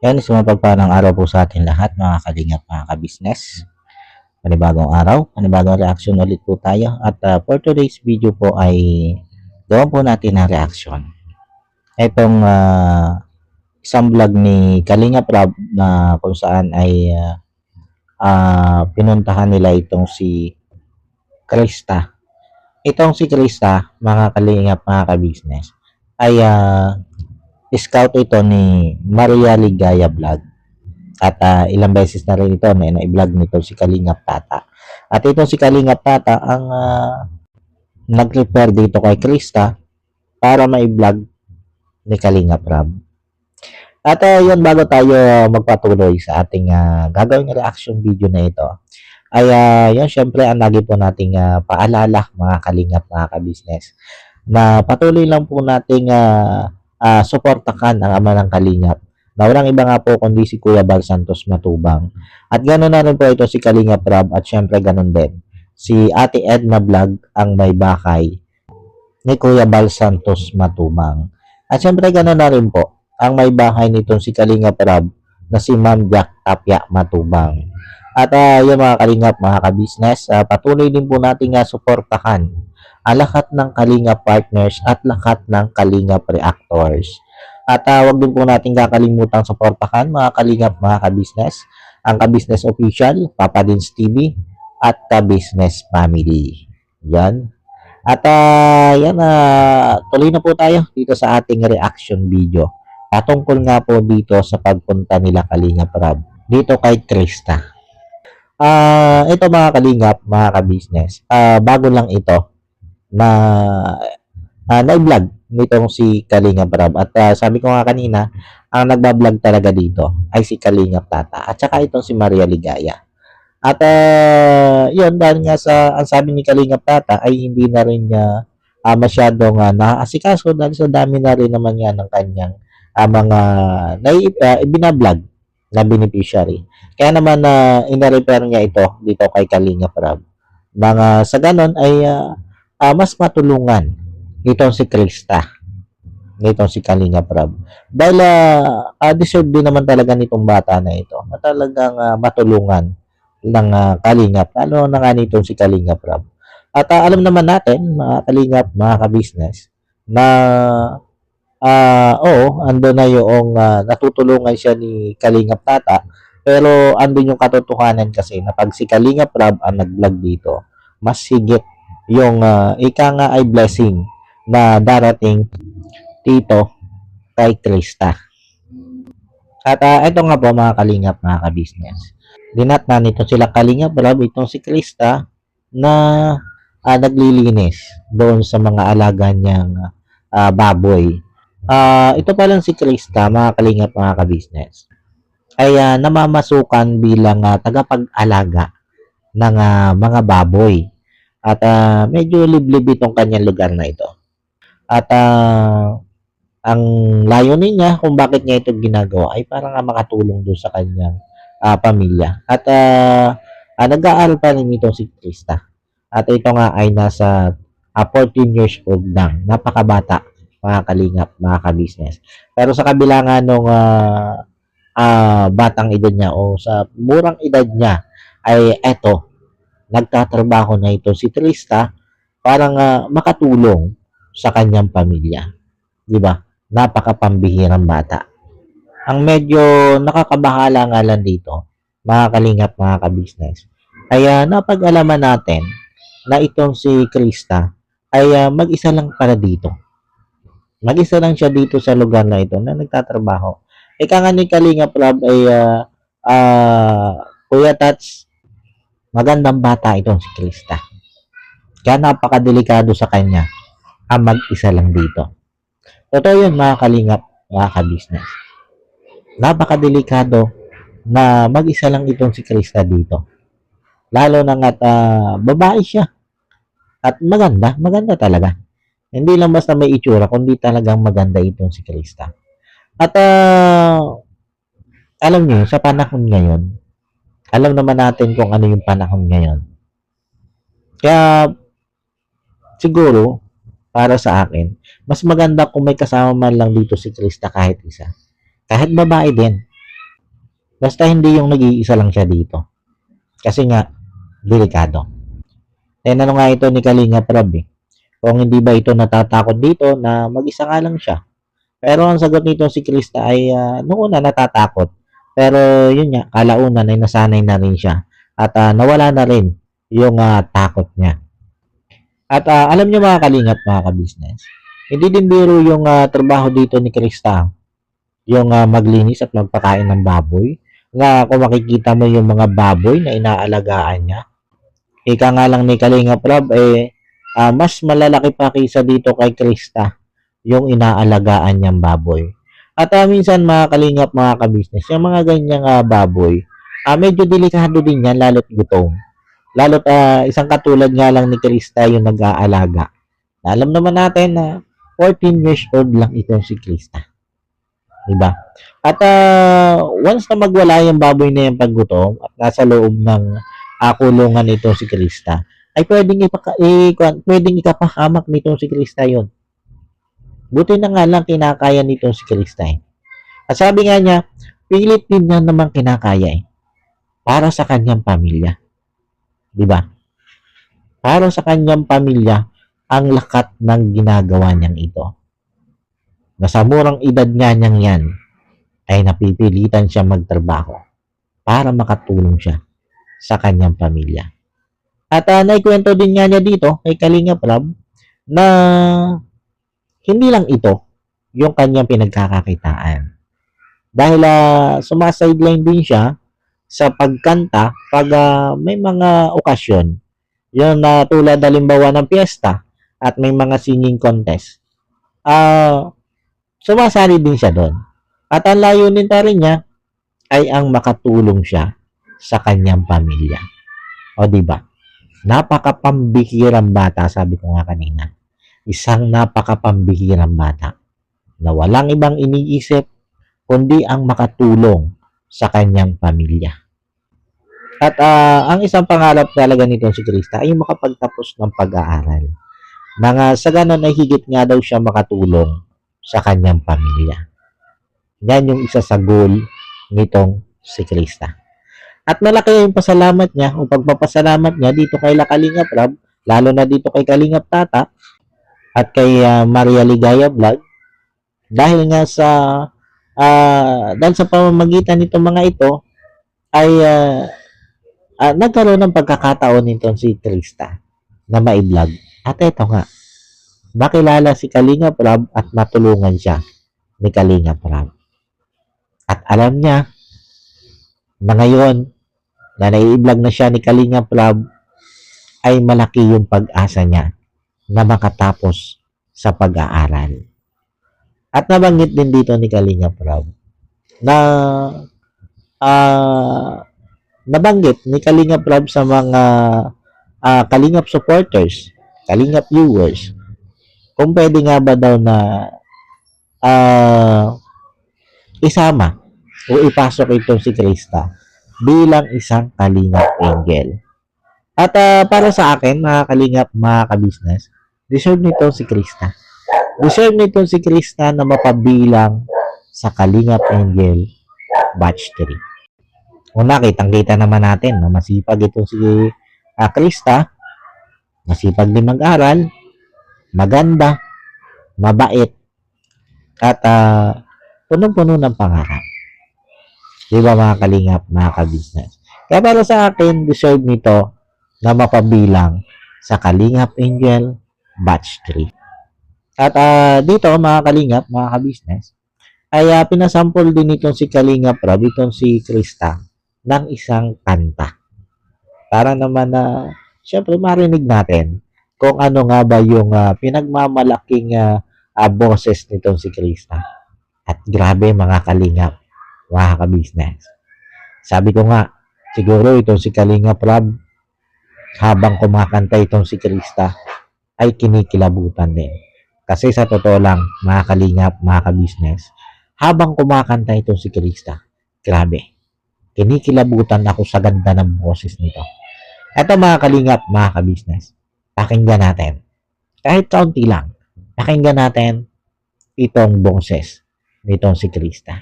Yan, isang mapagpalang araw po sa atin lahat, mga kalingap, mga kabisnes. Panibagong araw, panibagong reaction ulit po tayo. At for today's video po ay gawan po natin na reaction. Itong isang vlog ni Kalinga Prab na kung saan ay pinuntahan nila itong si Krista. Itong si Krista, mga kalingap, mga kabisnes, ay scout ito ni Maria Ligaya Vlog. At ilang beses na rin ito na i-vlog nito si Kalingap Tata. At ito si Kalingap Tata ang nag-refer dito kay Krista para ma-vlog ni Kalingap Rab. At yun, bago tayo magpatuloy sa ating gagawing reaction video na ito, ay yun, syempre ang lagi po nating paalala, mga Kalingap, mga kabisnes, na patuloy lang po nating suportahan ang ama ng Kalingap na walang iba nga po kundi si Kuya Bal Santos Matubang. At gano'n na rin po ito si Kalingap Rab at syempre gano'n din si Ate Edna Vlog ang may bakay ni Kuya Bal Santos Matubang. At syempre gano'n na rin po ang may bahay nitong si Kalingap Rab na si Ma'am Jack Tapia Matubang. At yung mga Kalingap, mga kabisnes, patuloy din po natin suportahan ang lahat ng Kalingap partners at lahat ng Kalingap reactors. At wag din po natin kakalimutan suportahan, mga Kalingap, mga kabisnes, ang Kabisnes Official, Papa Dins TV, at Kabisnes Family. Yan. At yan, tuloy na po tayo dito sa ating reaction video. Patungkol nga po dito sa pagpunta nila Kalingap Rab dito kay Krista. Ito mga Kalingap, mga kabisnes, bago lang ito na na-vlog nitong si Kalingap Rab. At sabi ko nga kanina, ang nagbablog talaga dito ay si Kalingap Tata at saka itong si Maria Ligaya. At yun, dahil nga sa ang sabi ni Kalingap Tata ay hindi na rin niya masyadong naaasikaso dahil sa dami na rin naman yan ng kanyang mga ibinablog na beneficiary. Kaya naman ina-refer niya ito dito kay Kalingap Rab. Mga sa ganon ay mas matulungan itong si Krista, nitong si Kalingap Rab. Dahil deserve din naman talaga nitong bata na ito na talagang matulungan ng Kalingap, lalo na nga nitong si Kalingap Rab. At alam naman natin, mga Kalingap, mga kabisnes, na oo, ando na yung natutulungan siya ni Kalingap Tata, pero andun yung katotohanan kasi na pag si Kalingap Rab ang nag-vlog dito, mas higit yung ika nga ay blessing na darating dito kay Krista. At ito nga po mga Kalingap, mga kabisnes, dinatnan nito sila Kalingap Rab itong si Krista na naglilinis doon sa mga alaga niyang baboy. Ito pa lang si Krista, mga Kalingap, mga kabisnes, ay namamasukan bilang tagapag-alaga ng mga baboy. At medyo liblib itong kanyang lugar na ito. At ang layunin niya kung bakit niya ito ginagawa ay para nga makatulong doon sa kanyang pamilya. At nag-aaral pa rin itong si Krista. At ito nga ay nasa 14 years old lang. Napakabata, mga Kalingap, mga kabisnes. Pero sa kabila nga nung batang edad niya o sa murang edad niya ay eto, nagtatrabaho na ito si Krista para makatulong sa kanyang pamilya. Di ba? Napakapambihirang bata. Ang medyo nakakabahala nga lang dito, mga Kalingap, mga kabisnes, ay napag-alaman natin na itong si Krista ay mag-isa lang para dito. Mag-isa lang siya dito sa lugar na ito na nagtatrabaho. Ika nga ni Kalingap Rab ay Kuya Tats, magandang bata itong si Krista. Kaya napakadelikado sa kanya ang mag-isa lang dito. Totoo yun, mga Kalingap, mga kabisnes. Napakadelikado na mag-isa lang itong si Krista dito. Lalo na nga't babae siya. At maganda talaga. Hindi lang basta may itsura, kundi talagang maganda itong si Krista. At alam niyo, sa panahon ngayon, alam naman natin kung ano yung panahon ngayon. Kaya siguro, para sa akin, mas maganda kung may kasama man lang dito si Krista kahit isa. Kahit babae din. Basta hindi yung nag-iisa lang siya dito. Kasi nga, delikado. Ano nga ito ni Kalinga Prab eh. Kung hindi ba ito natatakot dito na mag-isa nga lang siya. Pero ang sagot nito si Krista ay noong una natatakot. Pero yun nga, kalaunan ay nasanay na rin siya. At nawala na rin yung takot niya. At alam niyo mga kalingap, mga ka-business, hindi din biro yung trabaho dito ni Krista. Yung maglinis at magpakain ng baboy. Nga kung makikita mo yung mga baboy na inaalagaan niya, ika nga lang ni Kalinga Prab, mas malalaki pa kaysa dito kay Krista yung inaalagaan niyang baboy. At minsan mga kalingap, mga ka-business, yung mga ganyang baboy, medyo delikado din yan, lalo't gutom. Lalo't isang katulad nga lang ni Krista yung nag-aalaga. Alam naman natin na 14 years old lang itong si Krista. Diba? At once na magwala yung baboy na yung paggutom at nasa loob ng kulungan ito si Krista, ay pwedeng ikapahamak nitong si Krista yon. Buti na nga lang kinakaya nitong si Krista eh. At sabi nga niya, pilit din niya naman kinakaya eh. Para sa kanyang pamilya. Diba? Para sa kanyang pamilya, ang lakat ng ginagawa niyang ito. Na sa murang edad nga niyang yan, ay napipilitan siya magtrabaho para makatulong siya sa kanyang pamilya. At naikwento din nga niya dito kay Kalinga Prab na hindi lang ito yung kanyang pinagkakakitaan. Dahil sumasideline din siya sa pagkanta pag may mga okasyon. Yun na tulad halimbawa ng piyesta at may mga singing contest. Sumasali din siya doon. At ang layunin pa rin niya ay ang makatulong siya sa kanyang pamilya. O di ba? Napakapambihirang bata, sabi ko nga kanina. Isang napakapambihirang bata na walang ibang iniisip kundi ang makatulong sa kanyang pamilya. At ang isang pangarap talaga nito si Krista ay makapagtapos ng pag-aaral. Sa ganun ay higit nga daw siya makatulong sa kanyang pamilya. Yan yung isa sa goal nitong si Krista. At malaki yung pasalamat niya o pagpapasalamat niya dito kay Kalinga Prab, lalo na dito kay Kalingap Tata at kay Maria Ligaya Vlog dahil nga dahil sa pamamagitan nitong mga ito ay nagkaroon ng pagkakataon nitong si Krista na ma-vlog. At ito nga, makilala si Kalinga Prab at matulungan siya ni Kalinga Prab. At alam niya na ngayon na nai-vlog na siya ni Kalinga Prab ay malaki yung pag-asa niya na makatapos sa pag-aaral. At nabanggit din dito ni Kalinga Prab na nabanggit ni Kalinga Prab sa mga Kalingap supporters, Kalingap viewers, kung pwede nga ba daw na isama o ipasok itong si Krista bilang isang Kalingap Angel. At para sa akin, mga Kalingap, mga ka-business, deserve nito si Krista. Deserve nito si Krista na mapabilang sa Kalingap Angel Batch 3. Una, kitang-kita naman natin na masipag itong si Krista, masipag din mag-aral, maganda, mabait, at punong-puno ng pangarap. Di ba mga Kalingap, mga ka-business? Kaya para sa akin, deserve nito na mapabilang sa Kalingap Angel Batch 3. At dito mga Kalingap, mga ka-business, ay pinasample din itong si Kalingap Prab, itong si Krista, ng isang kanta. Para naman syempre marinig natin kung ano nga ba yung pinagmamalaking boses nitong si Krista. At grabe mga Kalingap, mga ka-business. Sabi ko nga, siguro itong si Kalinga Prab, habang kumakanta itong si Krista, ay kinikilabutan din. Kasi sa totoo lang, mga Kalingap, mga ka-business, habang kumakanta itong si Krista, grabe, kinikilabutan ako sa ganda ng boses nito. Ito mga Kalingap, mga ka-business, pakinggan natin. Kahit kaunti lang, pakinggan natin itong boses nitong si Krista.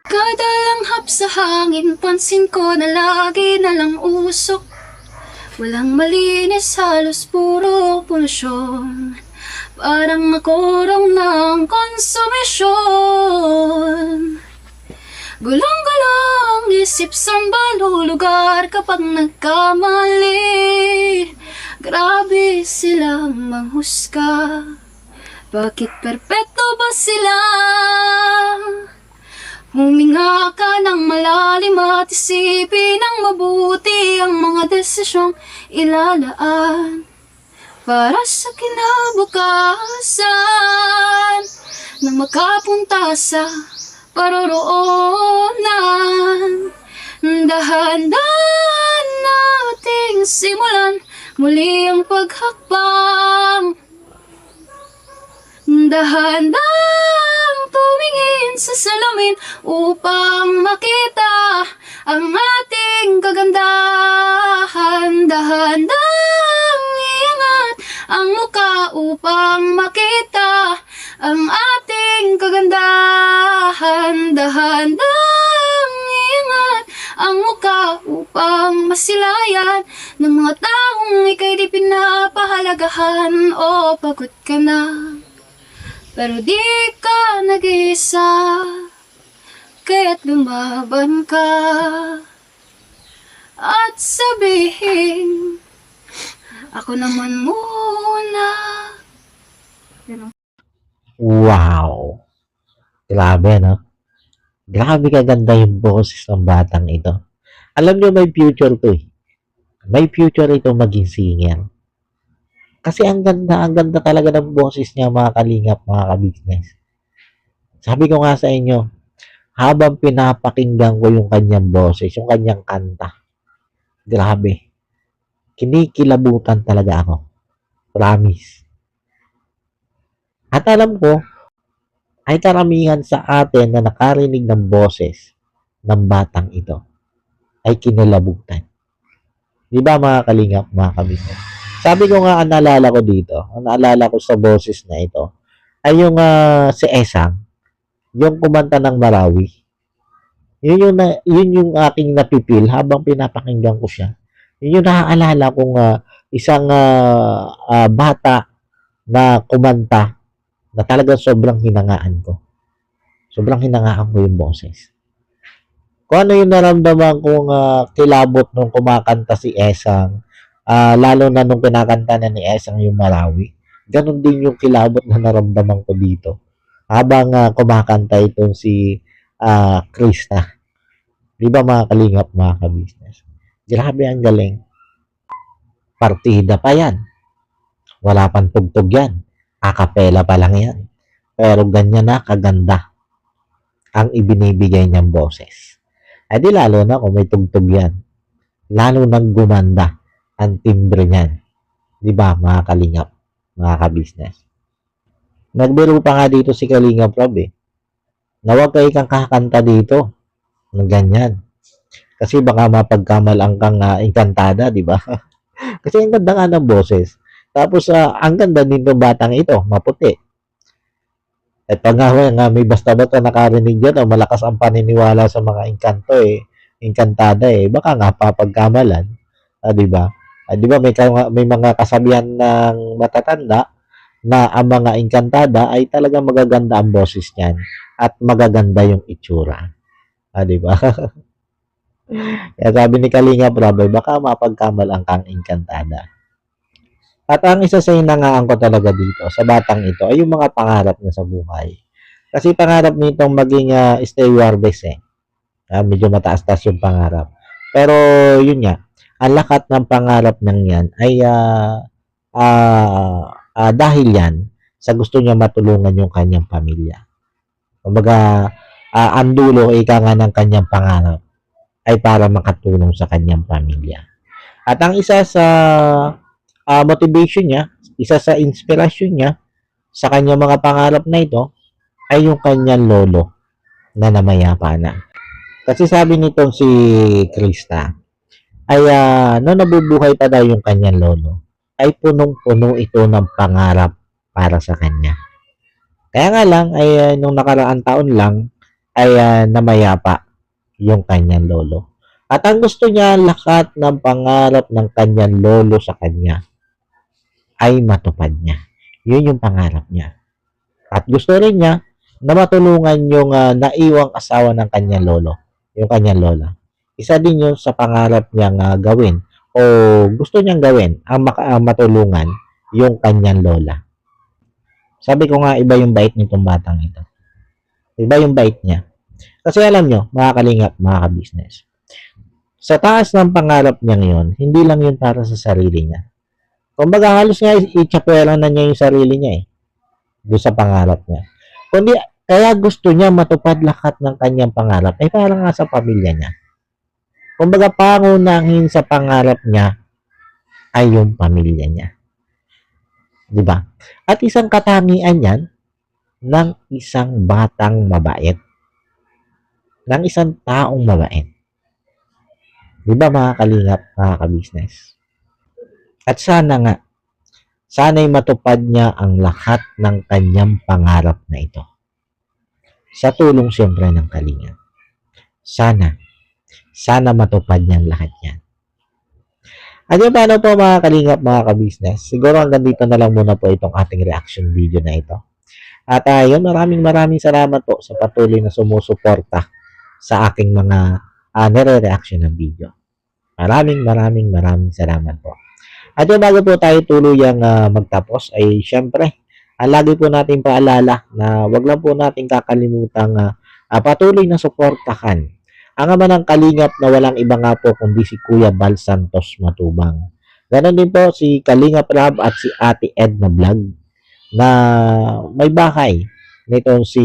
Kada langhap sa hangin, pansin ko na lagi na lang usok. Walang malinis, halos puro polusyon. Parang nakurong ng konsumisyon. Gulong-gulong isip saan ba lulugar kapag nagkamali. Grabe silang manghusga. Bakit perpekto ba sila? Huminga ka ng malalim at isipin ng mabuti ang mga desisyong ilalaan para sa kinabukasan nang makapunta sa paroroonan. Dahan-dahan nating simulan muli ang paghakbang. Dahan-dahang tumingin sa salamin upang makita ang ating kagandahan. Dahan-dahang iangat ang muka upang makita ang ating kagandahan. Dahan-dahang iangat ang muka upang masilayan ng mga taong ika'y di pinapahalagahan. O pagod ka na, pero di ka nag-isa, kaya't lumaban ka at sabihin, ako naman muna. Wow! Grabe, no? Grabe kaganda yung boses ng batang ito. Alam nyo, may future to eh. May future ito maging singer. Kasi ang ganda talaga ng boses niya, mga kalingap, mga kabisnes. Sabi ko nga sa inyo, habang pinapakinggan ko yung kanyang boses, yung kanyang kanta, grabe. Kinikilabutan talaga ako. Promise. At alam ko, ay karamihan sa atin na nakarinig ng boses ng batang ito ay kinilabutan. Di ba mga kalingap, mga kabisnes? Sabi ko nga, ang naalala ko dito, ang naalala ko sa boses na ito, ay yung si Esang, yung kumanta ng Marawi. Yun yung aking napipil habang pinapakinggan ko siya. Yun yung naaalala kong isang bata na kumanta na talagang sobrang hinangaan ko. Sobrang hinangaan ko yung boses. Kung ano yung naramdaman kong kilabot nung kumakanta si Esang, lalo na nung kinakanta na ni Esang yung Marawi, ganun din yung kilabot na naramdaman ko dito habang kumakanta itong si Krista. Di ba mga kalingap, mga kabisnes? Grabe ang galing. Partida pa yan. Wala pang tugtog yan. Akapela pa lang yan. Pero ganyan na kaganda ang ibinibigay niyang boses. Eh di lalo na kung may tugtog yan. Lalo nang gumanda ang timbre niyan. Di ba, mga kalingap, mga kabisnes? Nagbiro pa nga dito si Kalingap Rob eh, na huwag kayo kang kakanta dito ng ganyan. Kasi baka mapagkamalang kang engkantada, di ba? Kasi ang ganda nga ng boses. Tapos, ang ganda din ng batang ito, maputi. At pag nga may basta-basta nakarinig dyan, malakas ang paniniwala sa mga engkanto eh, engkantada eh, baka nga papagkamalan, di ba? Di ba may mga kasabihan ng matatanda na ang mga engkantada ay talagang magaganda ang boses niyan at magaganda yung itsura. Di ba? Kaya sabi ni Kalinga Brabay, baka mapagkamalang kang engkantada. At ang isa sa hinangaan ko talaga dito sa batang ito ay yung mga pangarap niya sa buhay. Kasi pangarap nitong maging stewardess eh. Medyo mataas-taas yung pangarap. Pero yun nga, ang lakat ng pangarap ng yan ay dahil yan sa gusto niya matulungan yung kanyang pamilya. Kumbaga, ang dulo ika nga ng kanyang pangarap ay para makatulong sa kanyang pamilya. At ang isa sa motivation niya, isa sa inspirasyon niya sa kanyang mga pangarap na ito ay yung kanyang lolo na namayapa na. Kasi sabi nitong si Krista, ay nung nabubuhay pa daw yung kanyang lolo, ay punong-puno ito ng pangarap para sa kanya. Kaya nga lang, ay nung nakaraang taon lang, ay namayapa yung kanyang lolo. At ang gusto niya, lahat ng pangarap ng kanyang lolo sa kanya ay matupad niya. Yun yung pangarap niya. At gusto rin niya na matulungan yung naiwang asawa ng kanyang lolo, yung kanyang lola. Isa din yun sa pangarap niyang gawin o gusto niyang gawin ang matulungan yung kanyang lola. Sabi ko nga, iba yung bait nitong batang ito. Iba yung bait niya. Kasi alam nyo, mga kalingap, mga ka-business, sa taas ng pangarap niya ngayon, hindi lang yun para sa sarili niya. Kumbaga, halos nga itsapuera na niya yung sarili niya eh. Doon sa pangarap niya. Kundi, kaya gusto niya matupad lahat ng kanyang pangarap ay para nga sa pamilya niya. Kumbaga, pangunahin sa pangarap niya ay yung pamilya niya. Diba? At isang katangian yan ng isang batang mabait. Ng isang taong mabait. Diba mga kalingap, mga ka-business? At sana nga, sana'y matupad niya ang lahat ng kanyang pangarap na ito. Sa tulong siyempre ng kalingap. Sana matupad niya ang lahat yan. At yung paano po mga kalingap, mga ka-business, siguro hanggang dito na lang muna po itong ating reaction video na ito. At yun, maraming salamat po sa patuloy na sumusuporta sa aking mga nire-reaction ng video. Maraming salamat po. At yung bago po tayo tuluyang magtapos ay syempre, lagi po natin paalala na wag lang po natin kakalimutang patuloy na suportahan ang ama ng kalingap na walang iba nga po kundi si Kuya Bal Santos Matubang. Ganon din po si Kalingap Rab at si Ate Edna Vlog na may bahay nitong si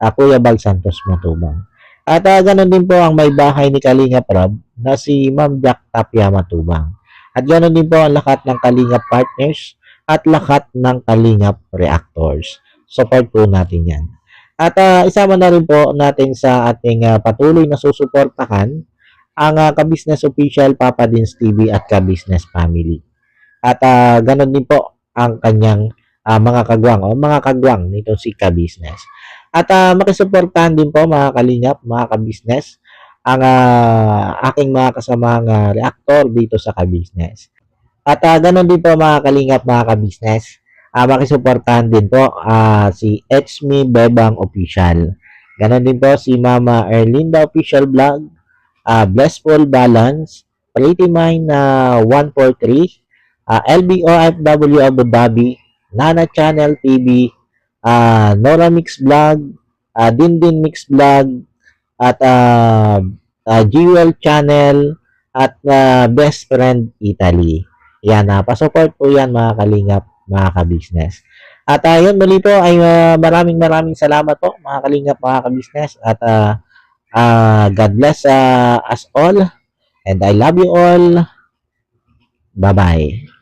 Kuya Bal Santos Matubang. At ganon din po ang may bahay ni Kalingap Rab na si Ma'am Jack Tapia Matubang. At ganon din po ang lahat ng Kalingap partners at lahat ng Kalingap reactors. Support po natin yan. At isama na rin po natin sa ating patuloy na susuportahan ang Ka-Business Official, Papa Dins TV at Ka-Business Family. At ganon din po ang kanyang mga kagwang o mga kagwang nito si Ka-Business. At makisuportahan din po mga kalingap, mga Ka-Business, ang aking mga kasamang reactor dito sa Ka-Business. At ganon din po mga kalingap, mga Ka-Business, makisuportahan din po si Etsme Bebang Official. Ganon din po si Mama Erlinda Official Vlog, Blessful Balance, Pretty Mine 143, LBOFW Abu Dhabi, Nana Channel TV, Nora Mix Vlog, Dindin Mix Vlog, at Jewel Channel, at Best Friend Italy. Yan, pasupport po yan mga kalingap, mga ka-business. At yun, muli po ay maraming salamat po mga kalingap, mga ka-business. At God bless us all. And I love you all. Bye-bye.